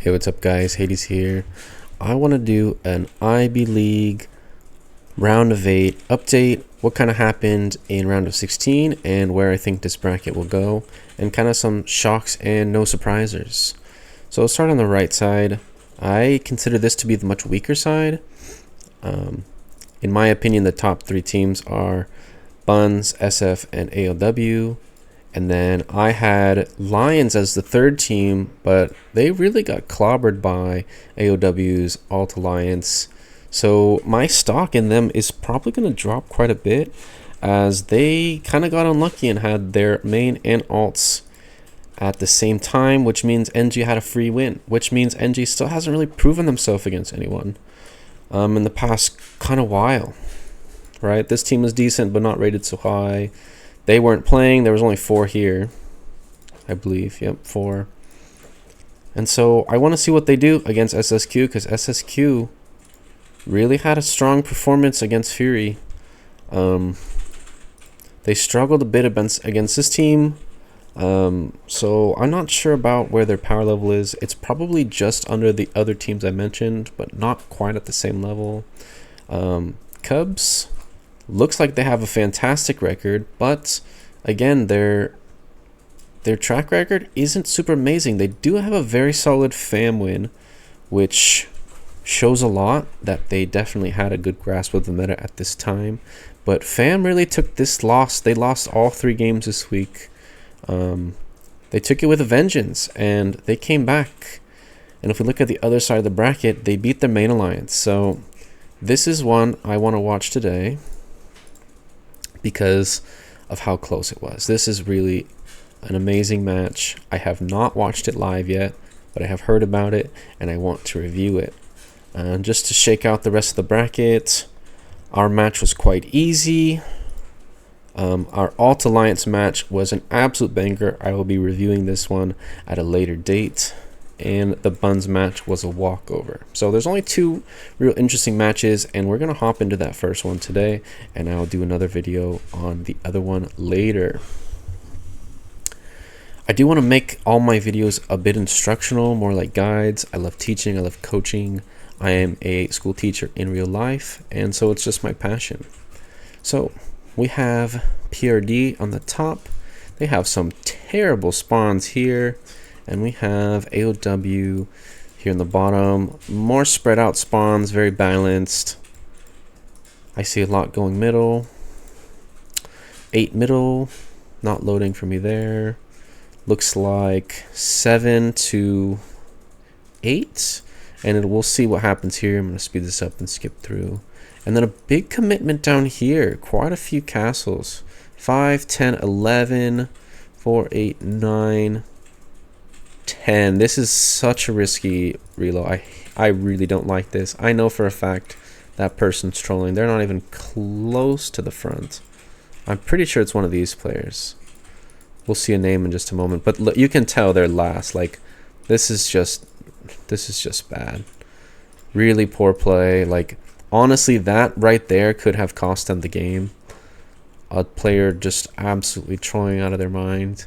Hey, what's up guys? Hades here. I want to do an IB League round of 8 update, what kind of happened in round of 16 and where I think this bracket will go, and kind of some shocks and no surprisers. So I'll start on the right side. I consider this to be the much weaker side. In my opinion, the top 3 teams are Buns, SF, and AoW. And then I had Lions as the 3rd team, but they really got clobbered by AoW's Alt Alliance. So my stock in them is probably going to drop quite a bit, as they kind of got unlucky and had their main and alts at the same time, which means NG had a free win, which means NG still hasn't really proven themselves against anyone in the past kind of while, right? This team was decent, but not rated so high. They weren't playing. There was only 4 here, I believe. Yep, 4. And so I want to see what they do against SSQ, because SSQ really had a strong performance against Fury. They struggled a bit against this team. So I'm not sure about where their power level is. It's probably just under the other teams I mentioned, but not quite at the same level. Cubs looks like they have a fantastic record, but again, their track record isn't super amazing. They do have a very solid FAM win, which shows a lot that they definitely had a good grasp of the meta at this time. But FAM really took this loss. They lost all 3 games this week. They took it with a vengeance, and they came back. And if we look at the other side of the bracket, they beat their main alliance. So this is one I want to watch today, because of how close it was. This is really an amazing match. I have not watched it live yet, but I have heard about it and I want to review it. Just to shake out the rest of the bracket, our match was quite easy. Our Alt Alliance match was an absolute banger. I will be reviewing this one at a later date. And the Buns match was a walkover. So there's only 2 real interesting matches, and we're going to hop into that first one today, and I'll do another video on the other one later. I do want to make all my videos a bit instructional, more like guides. I love teaching, I love coaching. I am a school teacher in real life, and so it's just my passion. So we have PRD on the top. They have some terrible spawns here. And we have AoW here in the bottom. More spread out spawns, very balanced. I see a lot going middle. 8 middle, not loading for me there. Looks like 7 to 8. And we'll see what happens here. I'm going to speed this up and skip through. And then a big commitment down here. Quite a few castles. 5, 10, 11, 4, 8, 9... 10. This is such a risky reload. I really don't like this. I know for a fact that person's trolling. They're not even close to the front. I'm pretty sure it's one of these players. We'll see a name in just a moment, but look, you can tell they're last. Like, this is just bad. Really poor play. Like, honestly, that right there could have cost them the game. A player just absolutely trolling out of their mind.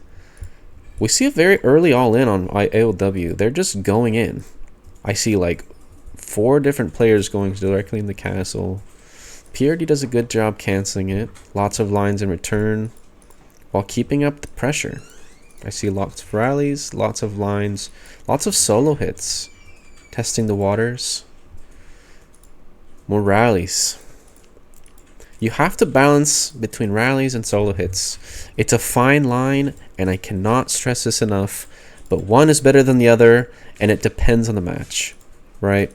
We see a very early all-in on AoW. They're just going in. I see like 4 different players going directly in the castle. PRD does a good job canceling it. Lots of lines in return while keeping up the pressure. I see lots of rallies, lots of lines, lots of solo hits. Testing the waters. More rallies. You have to balance between rallies and solo hits. It's a fine line, and I cannot stress this enough, but one is better than the other, and it depends on the match, right?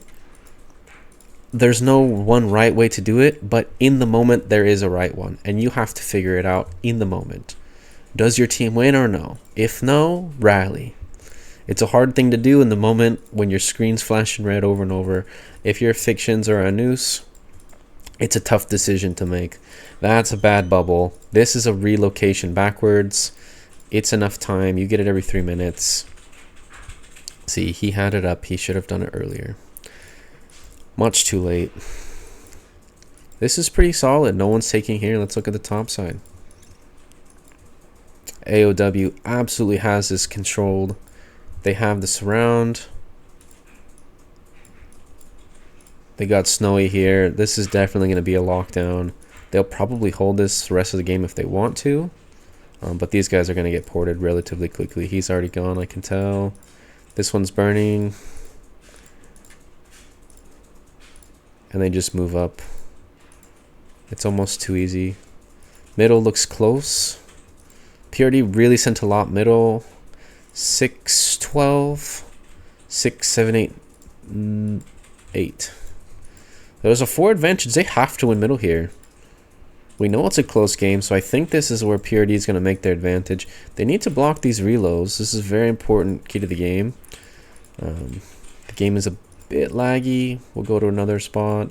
There's no one right way to do it, but in the moment there is a right one, and you have to figure it out in the moment. Does your team win or no? If no, rally. It's a hard thing to do in the moment when your screen's flashing red over and over. If you're fictions or a noose, it's a tough decision to make. That's a bad bubble. This is a relocation backwards. It's enough time. You get it every 3 minutes. See, he had it up. He should have done it earlier. Much too late. This is pretty solid. No one's taking here. Let's look at the top side. AoW absolutely has this controlled. They have the surround. They got snowy here. This is definitely going to be a lockdown. They'll probably hold this the rest of the game if they want to. But these guys are going to get ported relatively quickly. He's already gone, I can tell. This one's burning. And they just move up. It's almost too easy. Middle looks close. PRD really sent a lot middle. 6, 12, 6, 7, 8, 8. There's a 4 advantage. They have to win middle here. We know it's a close game, so I think this is where PRD is going to make their advantage. They need to block these reloads. This is a very important key to the game. The game is a bit laggy. We'll go to another spot.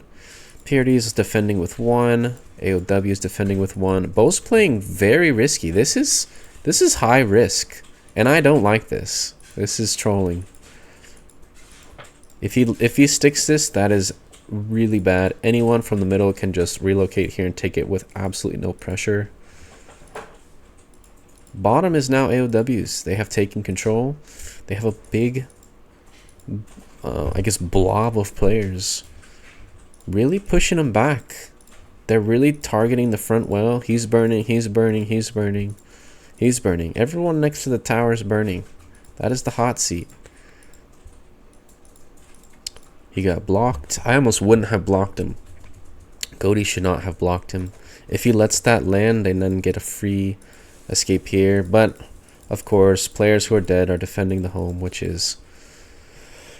PRD is defending with 1. AoW is defending with 1. Both playing very risky. This is high risk, and I don't like this. This is trolling. If he sticks this, that is really bad. Anyone from the middle can just relocate here and take it with absolutely no pressure. Bottom is now AoW's. They have taken control. They have a big, I guess, blob of players. Really pushing them back. They're really targeting the front well. He's burning, he's burning, he's burning. He's burning. Everyone next to the tower is burning. That is the hot seat. He got blocked. I almost wouldn't have blocked him. Goaty should not have blocked him. If he lets that land and then get a free escape here. But, of course, players who are dead are defending the home, which is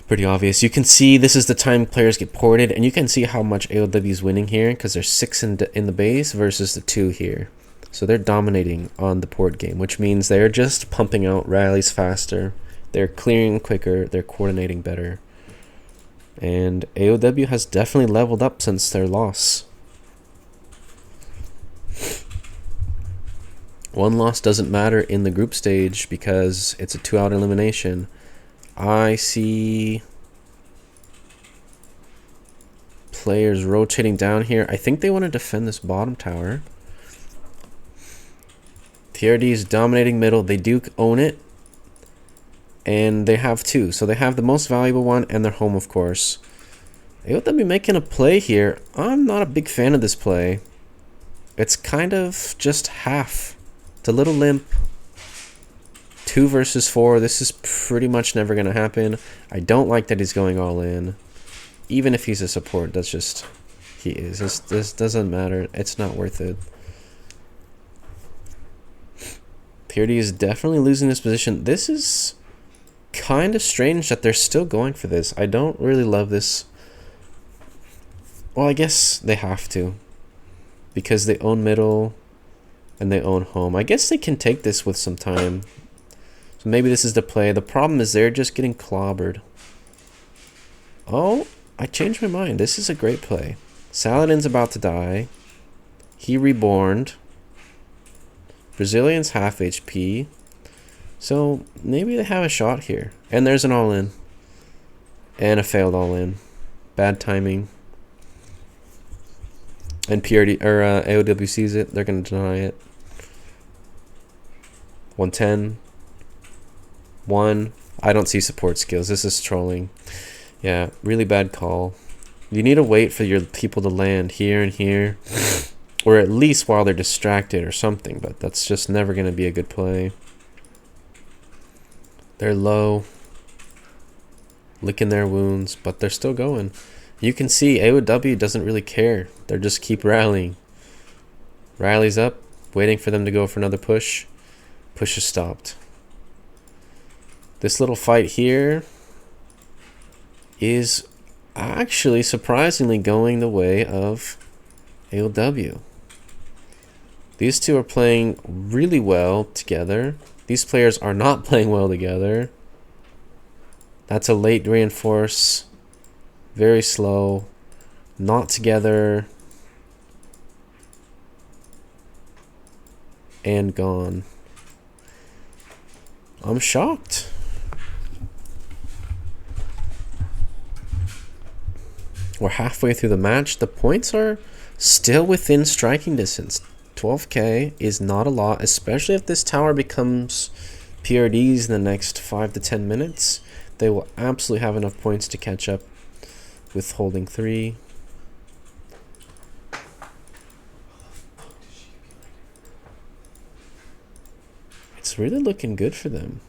pretty obvious. You can see this is the time players get ported, and you can see how much AoW is winning here because there's 6 in the base versus the 2 here. So they're dominating on the port game, which means they're just pumping out rallies faster. They're clearing quicker. They're coordinating better. And AoW has definitely leveled up since their loss. One loss doesn't matter in the group stage because it's a 2-out elimination. I see players rotating down here. I think they want to defend this bottom tower. PRD is dominating middle. They do own it. And they have 2. So they have the most valuable one and their home, of course. AoW making a play here. I'm not a big fan of this play. It's kind of just half. It's a little limp. 2 versus 4. This is pretty much never going to happen. I don't like that he's going all in. Even if he's a support, that's just... He is. This doesn't matter. It's not worth it. PRD is definitely losing this position. This is kind of strange that they're still going for this. I don't really love this. Well, I guess they have to. Because they own middle and they own home. I guess they can take this with some time. So maybe this is the play. The problem is they're just getting clobbered. Oh, I changed my mind. This is a great play. Saladin's about to die. He reborned. Brazilian's half HP. So maybe they have a shot here. And there's an all-in. And a failed all-in. Bad timing. And PRD or AoW sees it. They're going to deny it. 110. 1. I don't see support skills. This is trolling. Yeah, really bad call. You need to wait for your people to land here and here. Or at least while they're distracted or something. But that's just never going to be a good play. They're low. Licking their wounds. But they're still going. You can see AoW doesn't really care. They just keep rallying. Rallies up. Waiting for them to go for another push. Push is stopped. This little fight here is actually surprisingly going the way of AoW. These two are playing really well together. These players are not playing well together. That's a late reinforce. Very slow. Not together. And gone. I'm shocked. We're halfway through the match. The points are still within striking distance. 12k is not a lot, especially if this tower becomes PRDs in the next 5 to 10 minutes. They will absolutely have enough points to catch up. withholding 3. It's really looking good for them.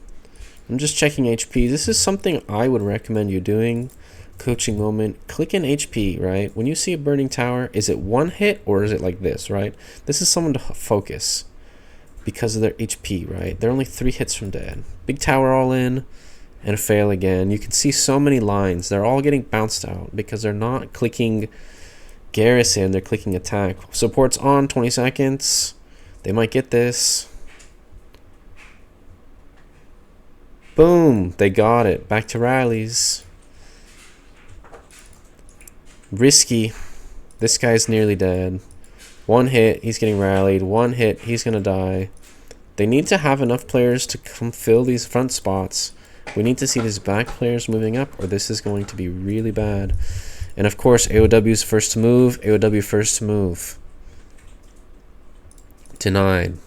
I'm just checking HP. This is something I would recommend you doing. Coaching moment. Click in HP, right? When you see a burning tower, is it one hit or is it like this, right? This is someone to focus because of their HP, right? They're only 3 hits from dead. Big tower all in and a fail again. You can see so many lines. They're all getting bounced out because they're not clicking garrison. They're clicking attack. Support's on, 20 seconds. They might get this. Boom, they got it. Back to rallies. Risky. This guy's nearly dead. 1 hit, he's getting rallied. 1 hit, he's gonna die. They need to have enough players to come fill these front spots. We need to see these back players moving up, or this is going to be really bad. And of course, AoW's first to move. AoW first to move. Denied.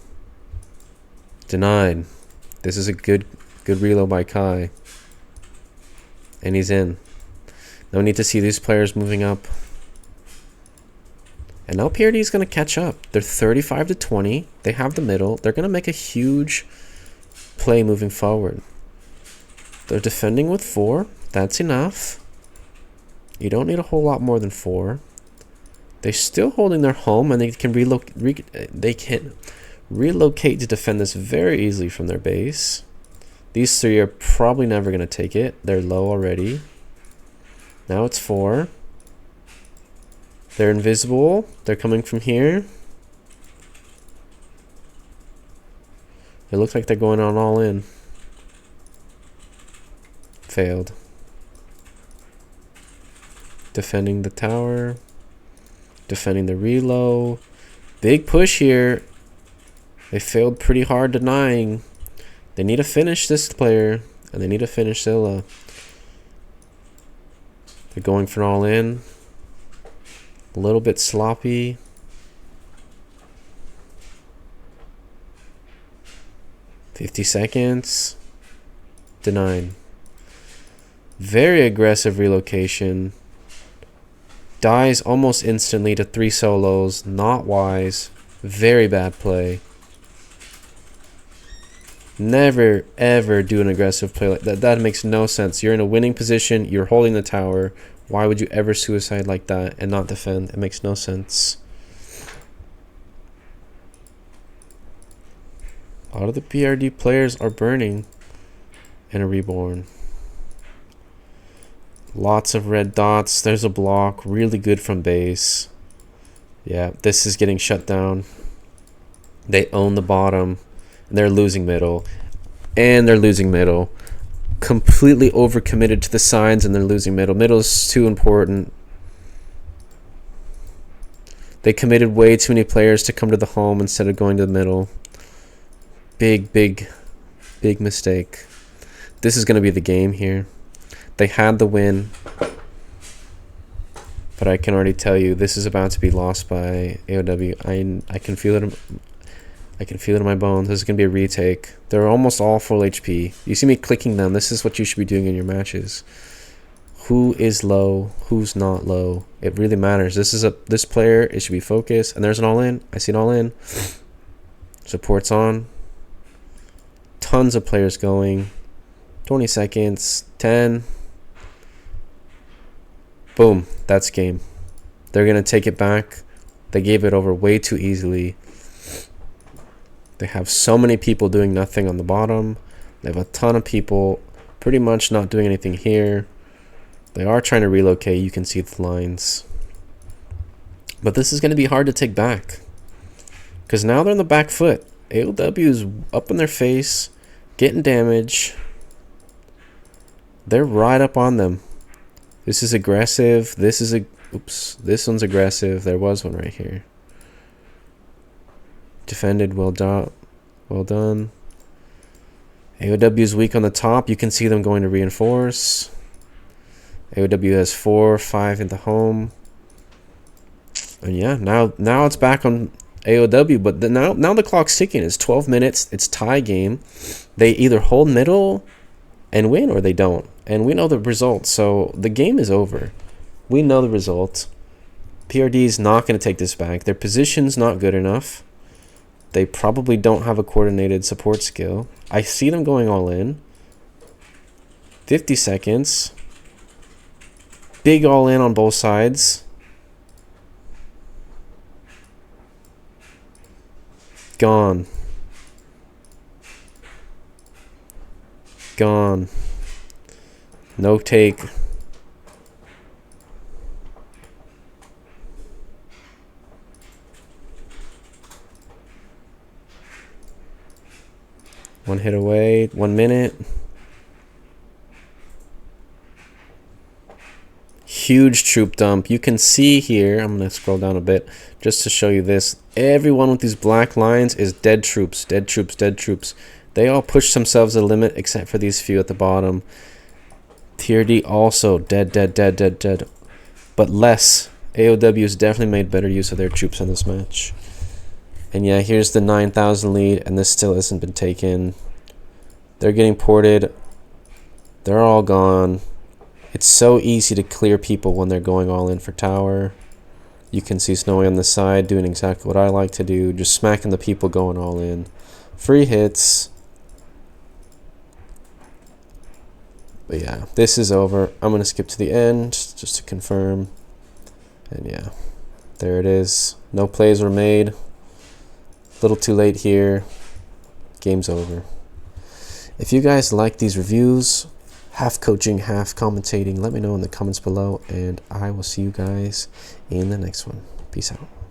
Denied. This is a good reload by Kai. And he's in. Now we need to see these players moving up. And now PRD is going to catch up. They're 35 to 20. They have the middle. They're going to make a huge play moving forward. They're defending with 4. That's enough. You don't need a whole lot more than 4. They're still holding their home, and they can relocate to defend this very easily from their base. These 3 are probably never going to take it. They're low already. Now it's 4. They're invisible. They're coming from here. It looks like they're going on all in. Failed. Defending the tower. Defending the reload. Big push here. They failed pretty hard denying. They need to finish this player. And they need to finish Zilla. They're going for an all in. A little bit sloppy. $50 seconds. Denied. Very aggressive relocation. Dies almost instantly to 3 solos. Not wise. Very bad play. Never ever do an aggressive play like that. That makes no sense. You're in a winning position. You're holding the tower. Why would you ever suicide like that and not defend? It makes no sense. A lot of the PRD players are burning in a reborn. Lots of red dots. There's a block. Really good from base. Yeah, this is getting shut down. They own the bottom. They're losing middle. And they're losing middle. Completely overcommitted to the sides and they're losing middle. Middle is too important. They committed way too many players to come to the home instead of going to the middle. Big mistake. This is going to be the game here. They had the win. But I can already tell you this is about to be lost by AoW. I can feel it. I can feel it in my bones. This is going to be a retake. They're almost all full HP. You see me clicking them. This is what you should be doing in your matches. Who is low? Who's not low? It really matters. This player, it should be focused. And there's an all-in. I see an all-in. Support's on. Tons of players going. 20 seconds. 10. Boom. That's game. They're going to take it back. They gave it over way too easily. They have so many people doing nothing on the bottom. They have a ton of people pretty much not doing anything here. They are trying to relocate. You can see the lines. But this is going to be hard to take back. Because now they're on the back foot. AoW is up in their face. Getting damage. They're right up on them. This is aggressive. This is a... Oops. This one's aggressive. There was one right here. Defended, well done. Well done. AoW is weak on the top. You can see them going to reinforce. AoW has 4, 5 in the home. And yeah, now it's back on AoW, but now the clock's ticking. It's 12 minutes. It's tie game. They either hold middle and win or they don't. And we know the result, so the game is over. We know the result. PRD is not going to take this back. Their position's not good enough. They probably don't have a coordinated support skill. I see them going all in. 50 seconds. Big all in on both sides. Gone. Gone. No take. One hit away, 1 minute. Huge troop dump. You can see here, I'm going to scroll down a bit just to show you this. Everyone with these black lines is dead troops, dead troops, dead troops. They all push themselves to the limit except for these few at the bottom. PRD also dead, dead, dead, dead, dead. But less. AoW has definitely made better use of their troops in this match. And yeah, here's the 9,000 lead, and this still hasn't been taken. They're getting ported. They're all gone. It's so easy to clear people when they're going all in for tower. You can see Snowy on the side doing exactly what I like to do, just smacking the people going all in. Free hits. But yeah, this is over. I'm going to skip to the end just to confirm. And yeah, there it is. No plays were made. Little too late here. Game's over. If you guys like these reviews, half coaching, half commentating, let me know in the comments below, and I will see you guys in the next one. Peace out.